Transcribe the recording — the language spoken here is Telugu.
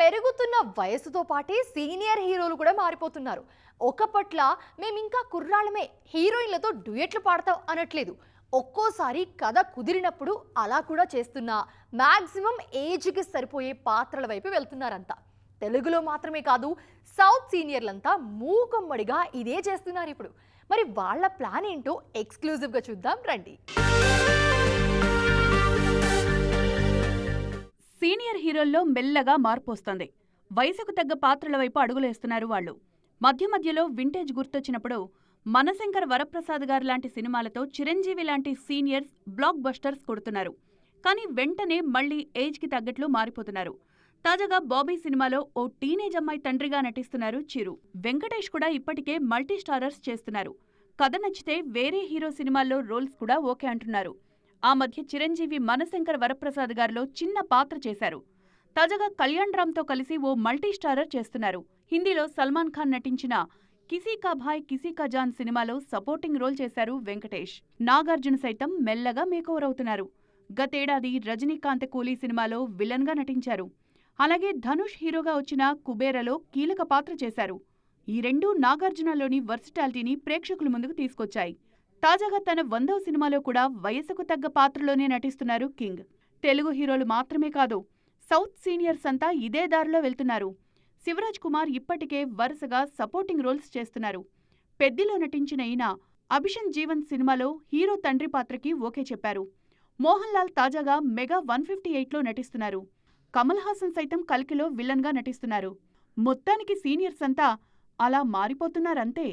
పెరుగుతున్న వయసుతో పాటే సీనియర్ హీరోలు కూడా మారిపోతున్నారు. ఒకపట్ల మేమింకా కుర్రాళ్ళమే హీరోయిన్లతో డ్యూయెట్లు పాడతాం అనట్లేదు. ఒక్కోసారి కథ కుదిరినప్పుడు అలా కూడా చేస్తున్నా మాక్సిమం ఏజ్కి సరిపోయే పాత్రల వైపు వెళ్తున్నారంతా. తెలుగులో మాత్రమే కాదు, సౌత్ సీనియర్లంతా మూకమ్మడిగా ఇదే చేస్తున్నారు ఇప్పుడు. మరి వాళ్ళ ప్లాన్ ఏంటో ఎక్స్క్లూజివ్గా చూద్దాం రండి. సీనియర్ హీరోల్లో మెల్లగా మార్పు వస్తోంది. వయసుకు తగ్గ పాత్రల వైపు అడుగులేస్తున్నారు వాళ్ళు. మధ్య మధ్యలో వింటేజ్ గుర్తొచ్చినప్పుడు మనశంకర్ వరప్రసాద్ గారు లాంటి సినిమాలతో చిరంజీవి లాంటి సీనియర్స్ బ్లాక్ బస్టర్స్ కొడుతున్నారు. కానీ వెంటనే మళ్లీ ఏజ్కి తగ్గట్లు మారిపోతున్నారు. తాజాగా బాబీ సినిమాలో ఓ టీనేజ్ అమ్మాయి తండ్రిగా నటిస్తున్నారు చిరు. వెంకటేష్ కూడా ఇప్పటికే మల్టీ స్టారర్స్ చేస్తున్నారు. కథ నచ్చితే వేరే హీరో సినిమాల్లో రోల్స్ కూడా ఓకే అంటున్నారు. ఆ మధ్య చిరంజీవి మనశంకర్ వరప్రసాద్ గారిలో చిన్న పాత్ర చేశారు. తాజాగా కళ్యాణ్ రామ్తో కలిసి ఓ మల్టీ స్టారర్ చేస్తున్నారు. హిందీలో సల్మాన్ ఖాన్ నటించిన కిసీ కా భాయ్ కిసీ కా జాన్ సినిమాలో సపోర్టింగ్ రోల్ చేశారు వెంకటేష్. నాగార్జున సైతం మెల్లగా మేకోవర్ అవుతున్నారు. గతేడాది రజనీకాంత్ కూలీ సినిమాలో విలన్గా నటించారు. అలాగే ధనుష్ హీరోగా వచ్చిన కుబేరలో కీలక పాత్ర చేశారు. ఈ రెండూ నాగార్జునలోని వర్సిటాలిటీని ప్రేక్షకుల ముందుకు తీసుకొచ్చాయి. తాజాగా తన 100వ సినిమాలో కూడా వయసుకు తగ్గ పాత్రలోనే నటిస్తున్నారు కింగ్. తెలుగు హీరోలు మాత్రమే కాదు, సౌత్ సీనియర్స్ అంతా ఇదే దారిలో వెళ్తున్నారు. శివరాజ్ కుమార్ ఇప్పటికే వరుసగా సపోర్టింగ్ రోల్స్ చేస్తున్నారు. పెద్దిలో నటించిన ఈయన అభిషన్ జీవన్ సినిమాలో హీరో తండ్రి పాత్రకి ఓకే చెప్పారు. మోహన్ లాల్ తాజాగా మెగా 158లో నటిస్తున్నారు. కమల్ హాసన్ సైతం కల్కిలో విలన్గా నటిస్తున్నారు. మొత్తానికి సీనియర్స్ అంతా అలా మారిపోతున్నారంతే.